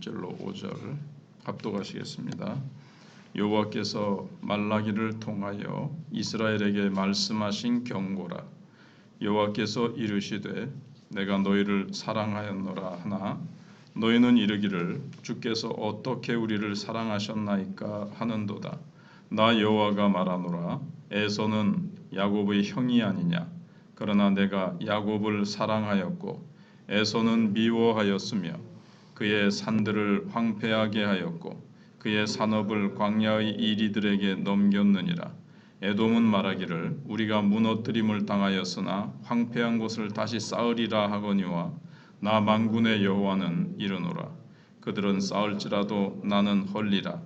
1절로 5절 합독하시겠습니다. 여호와께서 말라기를 통하여 이스라엘에게 말씀하신 경고라. 여호와께서 이르시되 내가 너희를 사랑하였노라 하나 너희는 이르기를 주께서 어떻게 우리를 사랑하셨나이까 하는도다. 나 여호와가 말하노라. 에서는 야곱의 형이 아니냐. 그러나 내가 야곱을 사랑하였고 에서는 미워하였으며 그의 산들을 황폐하게 하였고 그의 산업을 광야의 이리들에게 넘겼느니라. 에돔은 말하기를 우리가 무너뜨림을 당하였으나 황폐한 곳을 다시 쌓으리라 하거니와 나 만군의 여호와는 이르노라. 그들은 쌓을지라도 나는 헐리라.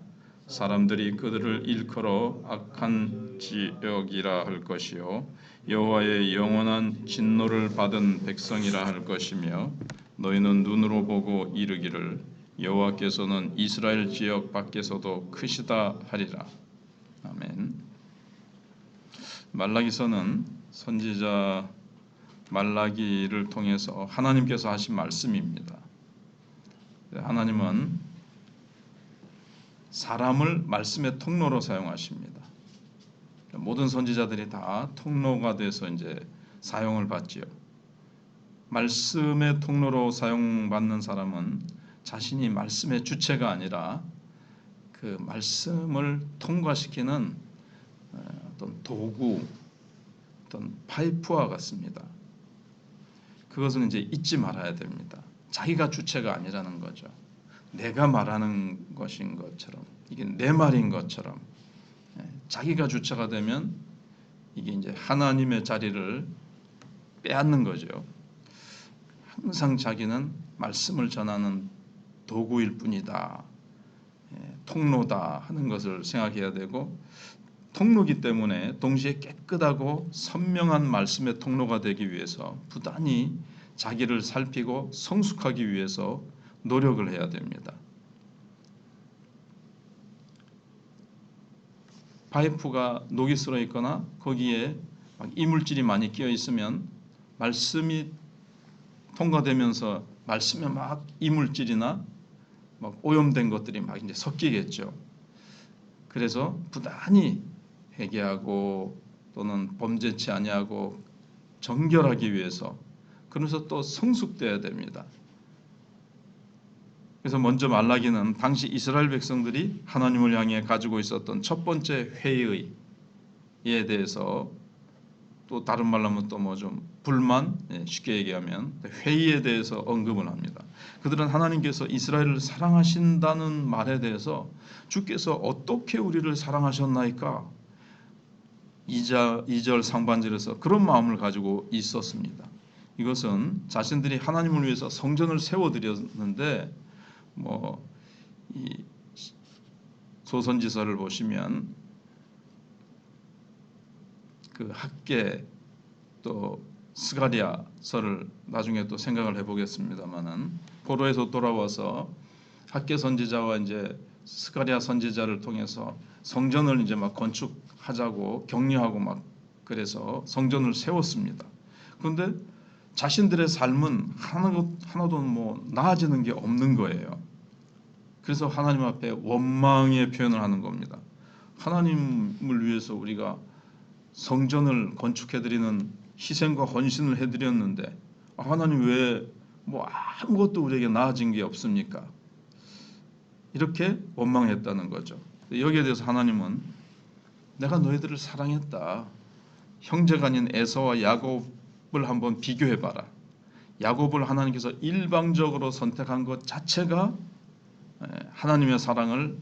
사람들이 그들을 일컬어 악한 지역이라 할 것이요 여호와의 영원한 진노를 받은 백성이라 할 것이며 너희는 눈으로 보고 이르기를 여호와께서는 이스라엘 지역 밖에서도 크시다 하리라. 아멘. 말라기서는 선지자 말라기를 통해서 하나님께서 하신 말씀입니다. 하나님은 사람을 말씀의 통로로 사용하십니다. 모든 선지자들이 다 통로가 돼서 이제 사용을 받지요. 말씀의 통로로 사용받는 사람은 자신이 말씀의 주체가 아니라 그 말씀을 통과시키는 어떤 도구, 어떤 파이프와 같습니다. 그것은 이제 잊지 말아야 됩니다. 자기가 주체가 아니라는 거죠. 내가 말하는 것인 것처럼, 이게 내 말인 것처럼 자기가 주체가 되면 이게 이제 하나님의 자리를 빼앗는 거죠. 항상 자기는 말씀을 전하는 도구일 뿐이다, 통로다 하는 것을 생각해야 되고, 통로기 때문에 동시에 깨끗하고 선명한 말씀의 통로가 되기 위해서 부단히 자기를 살피고 성숙하기 위해서 노력을 해야 됩니다. 파이프가 녹이 슬어 있거나 거기에 이물질이 많이 끼어 있으면 말씀이 통과되면서 말씀에 막 이물질이나 막 오염된 것들이 막 이제 섞이겠죠. 그래서 부단히 회개하고 또는 범죄치 아니하고 정결하기 위해서, 그래서 또 성숙돼야 됩니다. 그래서 먼저 말라기는 당시 이스라엘 백성들이 하나님을 향해 가지고 있었던 첫 번째 회의에 대해서, 또 다른 말로 하면 또 뭐 좀 불만, 쉽게 얘기하면 회의에 대해서 언급을 합니다. 그들은 하나님께서 이스라엘을 사랑하신다는 말에 대해서 주께서 어떻게 우리를 사랑하셨나이까 2절 상반절에서 그런 마음을 가지고 있었습니다. 이것은 자신들이 하나님을 위해서 성전을 세워드렸는데, 이 소선지서를 보시면 그 학계 또 스가랴서를 나중에 또 생각을 해보겠습니다만은, 포로에서 돌아와서 학계 선지자와 이제 스가랴 선지자를 통해서 성전을 이제 막 건축하자고 격려하고 막 그래서 성전을 세웠습니다. 그런데 자신들의 삶은 하나도 뭐 나아지는 게 없는 거예요. 그래서 하나님 앞에 원망의 표현을 하는 겁니다. 하나님을 위해서 우리가 성전을 건축해드리는 희생과 헌신을 해드렸는데 하나님 왜 뭐 아무것도 우리에게 나아진 게 없습니까? 이렇게 원망했다는 거죠. 여기에 대해서 하나님은 내가 너희들을 사랑했다. 형제가 아닌 에서와 야곱을 한번 비교해봐라. 야곱을 하나님께서 일방적으로 선택한 것 자체가 하나님의 사랑을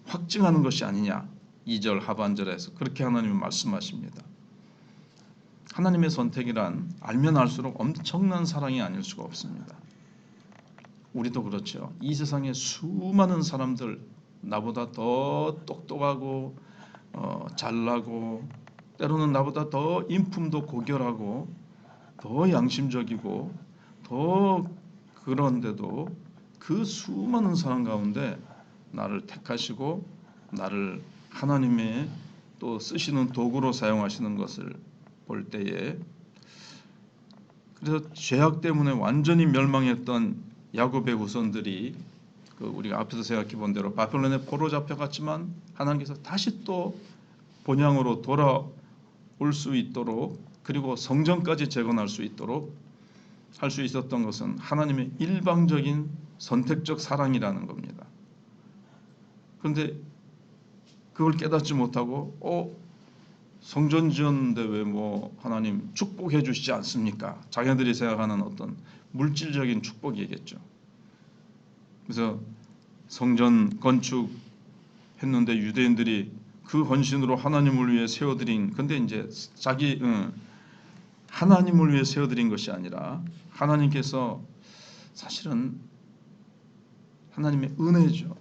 확증하는 것이 아니냐. 2절 하반절에서 그렇게 하나님은 말씀하십니다. 하나님의 선택이란 알면 알수록 엄청난 사랑이 아닐 수가 없습니다. 우리도 그렇죠. 이 세상에 수많은 사람들, 나보다 더 똑똑하고 잘나고 때로는 나보다 더 인품도 고결하고 더 양심적이고 더 그런데도 그 수많은 사람 가운데 나를 택하시고 나를 하나님의 또 쓰시는 도구로 사용하시는 것을 볼 때에, 그래서 죄악 때문에 완전히 멸망했던 야곱의 후손들이 우리가 앞에서 생각해 본 대로 바벨론에 포로 잡혀갔지만 하나님께서 다시 또 본향으로 돌아올 수 있도록, 그리고 성전까지 재건할 수 있도록 할 수 있었던 것은 하나님의 일방적인 선택적 사랑이라는 겁니다. 그런데 그걸 깨닫지 못하고 성전 지었는데 왜 하나님 축복해 주시지 않습니까? 자기들이 생각하는 어떤 물질적인 축복이겠죠. 그래서 성전 건축했는데 유대인들이 그 헌신으로 하나님을 위해 세워드린, 근데 이제 하나님을 위해 세워드린 것이 아니라 하나님께서 사실은 하나님의 은혜죠.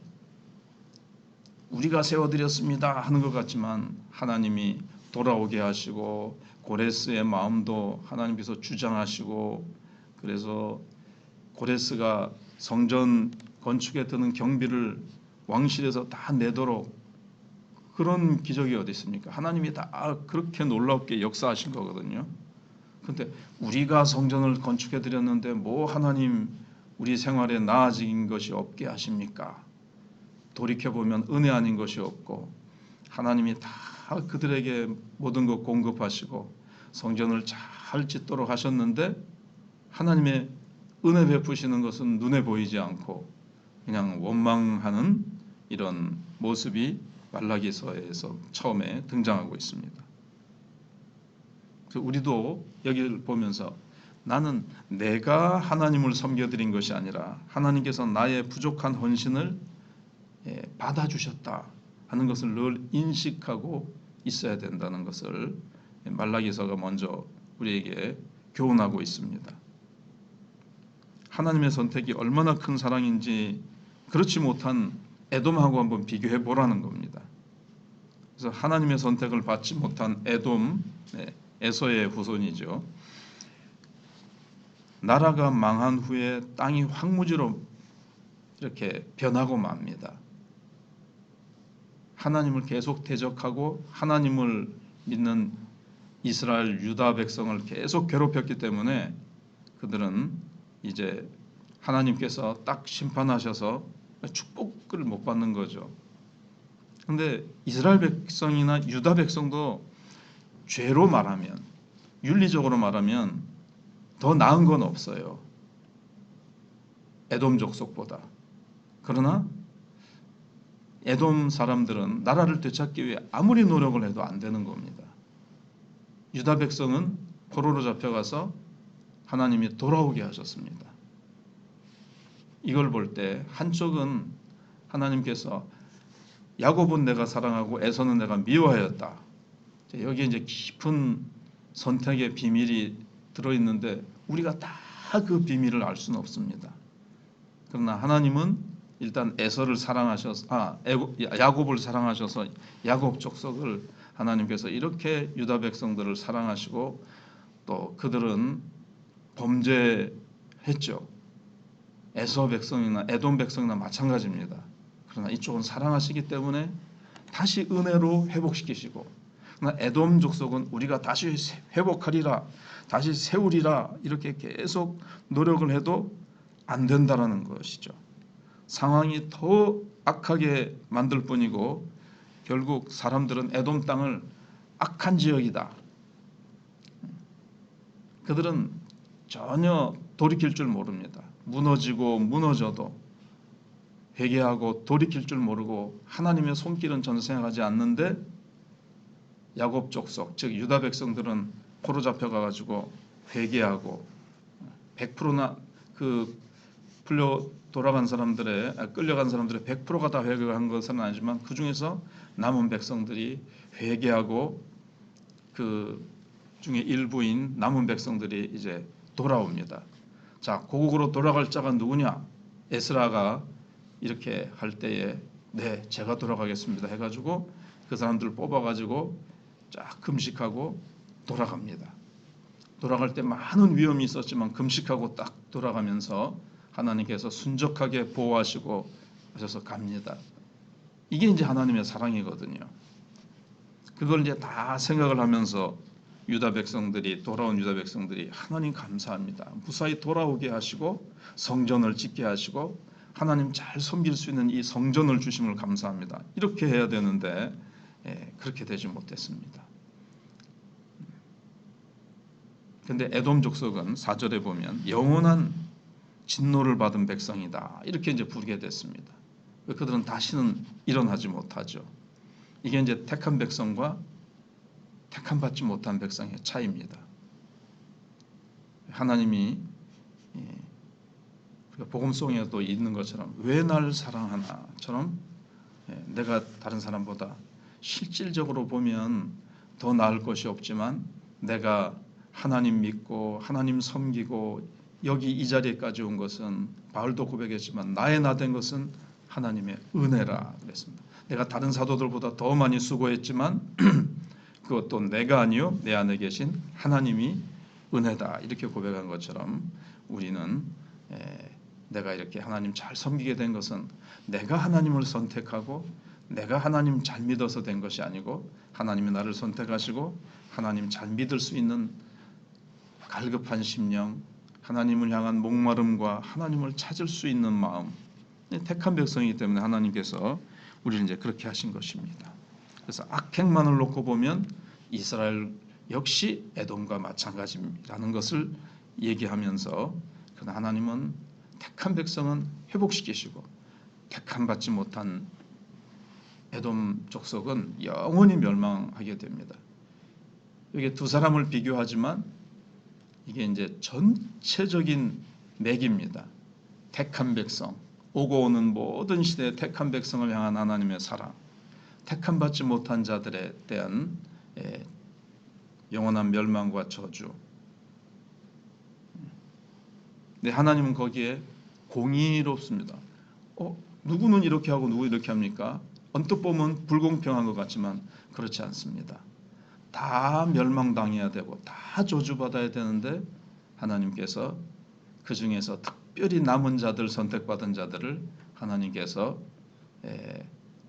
우리가 세워드렸습니다 하는 것 같지만 하나님이 돌아오게 하시고 고레스의 마음도 하나님께서 주장하시고, 그래서 고레스가 성전 건축에 드는 경비를 왕실에서 다 내도록, 그런 기적이 어디 있습니까? 하나님이 다 그렇게 놀랍게 역사하신 거거든요. 그런데 우리가 성전을 건축해 드렸는데 하나님 우리 생활에 나아진 것이 없게 하십니까? 돌이켜보면 은혜 아닌 것이 없고 하나님이 다 그들에게 모든 것 공급하시고 성전을 잘 짓도록 하셨는데 하나님의 은혜 베푸시는 것은 눈에 보이지 않고 그냥 원망하는 이런 모습이 말라기서에서 처음에 등장하고 있습니다. 우리도 여기를 보면서 나는 내가 하나님을 섬겨드린 것이 아니라 하나님께서 나의 부족한 헌신을 받아주셨다 하는 것을 늘 인식하고 있어야 된다는 것을 말라기서가 먼저 우리에게 교훈하고 있습니다. 하나님의 선택이 얼마나 큰 사랑인지 그렇지 못한 에돔하고 한번 비교해 보라는 겁니다. 그래서 하나님의 선택을 받지 못한 에돔, 에서의 후손이죠. 나라가 망한 후에 땅이 황무지로 이렇게 변하고 맙니다. 하나님을 계속 대적하고 하나님을 믿는 이스라엘 유다 백성을 계속 괴롭혔기 때문에 그들은 이제 하나님께서 딱 심판하셔서 축복을 못 받는 거죠. 그런데 이스라엘 백성이나 유다 백성도 죄로 말하면, 윤리적으로 말하면 더 나은 건 없어요. 에돔 족속보다. 그러나 에돔 사람들은 나라를 되찾기 위해 아무리 노력을 해도 안 되는 겁니다. 유다 백성은 포로로 잡혀가서 하나님이 돌아오게 하셨습니다. 이걸 볼 때 한쪽은 하나님께서 야곱은 내가 사랑하고 에서는 내가 미워하였다. 여기에 이제 깊은 선택의 비밀이 들어있는데 우리가 다 그 비밀을 알 수는 없습니다. 그러나 하나님은 일단 에서를 사랑하셔서 야곱을 사랑하셔서 야곱 족속을 하나님께서 이렇게 유다 백성들을 사랑하시고 또 그들은 범죄했죠. 에서 백성이나 에돔 백성이나 마찬가지입니다. 그러나 이쪽은 사랑하시기 때문에 다시 은혜로 회복시키시고, 그러나 에돔 족속은 우리가 다시 회복하리라, 다시 세우리라 이렇게 계속 노력을 해도 안 된다라는 것이죠. 상황이 더 악하게 만들 뿐이고 결국 사람들은 에돔 땅을 악한 지역이다. 그들은 전혀 돌이킬 줄 모릅니다. 무너지고 무너져도 회개하고 돌이킬 줄 모르고 하나님의 손길은 전혀 생각하지 않는데 야곱 족속 즉 유다 백성들은 포로 잡혀가가지고 회개하고 100%나 끌려간 사람들의 100%가 다 회개한 것은 아니지만 그 중에서 남은 백성들이 회개하고 그 중에 일부인 남은 백성들이 이제 돌아옵니다. 자, 고국으로 돌아갈 자가 누구냐? 에스라가 이렇게 할 때에 네, 제가 돌아가겠습니다 해가지고 그 사람들을 뽑아가지고 쫙 금식하고 돌아갑니다. 돌아갈 때 많은 위험이 있었지만 금식하고 딱 돌아가면서 하나님께서 순적하게 보호하시고 하셔서 갑니다. 이게 이제 하나님의 사랑이거든요. 그걸 이제 다 생각을 하면서 돌아온 유다 백성들이 하나님 감사합니다. 무사히 돌아오게 하시고 성전을 짓게 하시고 하나님 잘 섬길 수 있는 이 성전을 주심을 감사합니다. 이렇게 해야 되는데 그렇게 되지 못했습니다. 근데 에돔 족속은 4절에 보면 영원한 진노를 받은 백성이다. 이렇게 이제 부르게 됐습니다. 그들은 다시는 일어나지 못하죠. 이게 이제 택한 백성과 택함 받지 못한 백성의 차이입니다. 하나님이 복음송에도 있는 것처럼 왜 나를 사랑하나처럼 내가 다른 사람보다 실질적으로 보면 더 나을 것이 없지만 내가 하나님 믿고 하나님 섬기고 여기 이 자리에까지 온 것은 바울도 고백했지만 나의 나 된 것은 하나님의 은혜라 그랬습니다. 내가 다른 사도들보다 더 많이 수고했지만 그것도 내가 아니요 내 안에 계신 하나님이 은혜다 이렇게 고백한 것처럼 우리는 내가 이렇게 하나님 잘 섬기게 된 것은 내가 하나님을 선택하고 내가 하나님 잘 믿어서 된 것이 아니고 하나님이 나를 선택하시고 하나님 잘 믿을 수 있는 갈급한 심령, 하나님을 향한 목마름과 하나님을 찾을 수 있는 마음, 택한 백성이기 때문에 하나님께서 우리를 이제 그렇게 하신 것입니다. 그래서 악행만을 놓고 보면 이스라엘 역시 에돔과 마찬가지라는 것을 얘기하면서 그러나 하나님은 택한 백성은 회복시키시고 택함 받지 못한 에돔 족속은 영원히 멸망하게 됩니다. 여기 두 사람을 비교하지만 이게 이제 전체적인 맥입니다. 택한 백성, 오고 오는 모든 시대의 택한 백성을 향한 하나님의 사랑, 택함 받지 못한 자들에 대한 영원한 멸망과 저주. 근데 하나님은 거기에 공의롭습니다. 누구는 이렇게 하고 누구 이렇게 합니까? 언뜻 보면 불공평한 것 같지만 그렇지 않습니다. 다 멸망당해야 되고 다 저주받아야 되는데 하나님께서 그 중에서 특별히 남은 자들, 선택받은 자들을 하나님께서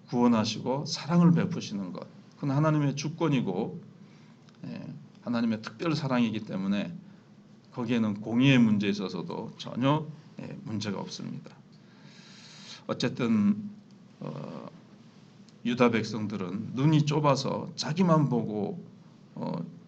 구원하시고 사랑을 베푸시는 것, 그건 하나님의 주권이고 하나님의 특별 사랑이기 때문에 거기에는 공의의 문제에 있어서도 전혀 문제가 없습니다. 어쨌든 유다 백성들은 눈이 좁아서 자기만 보고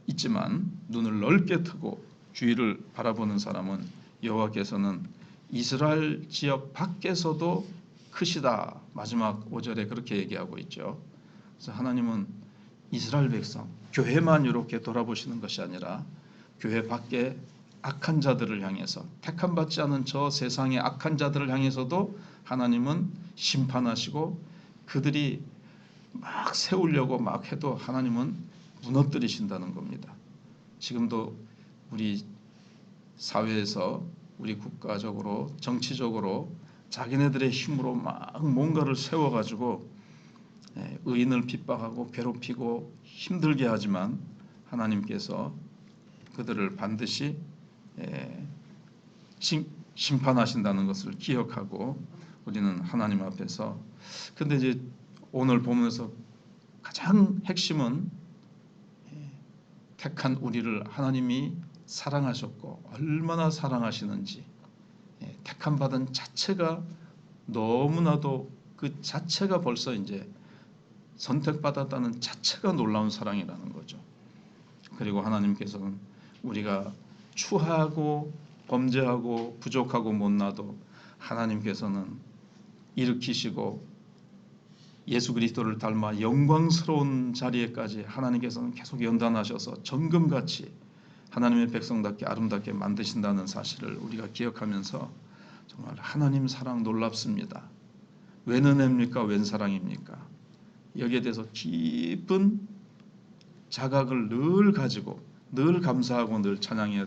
있지만 눈을 넓게 트고 주위를 바라보는 사람은 여호와께서는 이스라엘 지역 밖에서도 크시다. 마지막 5절에 그렇게 얘기하고 있죠. 그래서 하나님은 이스라엘 백성, 교회만 이렇게 돌아보시는 것이 아니라 교회 밖에 악한 자들을 향해서 택함 받지 않은 저 세상의 악한 자들을 향해서도 하나님은 심판하시고 그들이 막 세우려고 막 해도 하나님은 무너뜨리신다는 겁니다. 지금도 우리 사회에서 우리 국가적으로 정치적으로 자기네들의 힘으로 막 뭔가를 세워가지고 의인을 핍박하고 괴롭히고 힘들게 하지만 하나님께서 그들을 반드시 심판하신다는 것을 기억하고 우리는 하나님 앞에서 근데 이제 오늘 보면서 가장 핵심은 택한 우리를 하나님이 사랑하셨고 얼마나 사랑하시는지 택함 받은 자체가 너무나도 그 자체가 벌써 이제 선택받았다는 자체가 놀라운 사랑이라는 거죠. 그리고 하나님께서는 우리가 추하고 범죄하고 부족하고 못나도 하나님께서는 일으키시고 예수 그리스도를 닮아 영광스러운 자리에까지 하나님께서는 계속 연단하셔서 정금같이 하나님의 백성답게 아름답게 만드신다는 사실을 우리가 기억하면서 정말 하나님 사랑 놀랍습니다. 웬 은혜입니까? 웬 사랑입니까? 여기에 대해서 깊은 자각을 늘 가지고 늘 감사하고 늘 찬양해야 됩니다.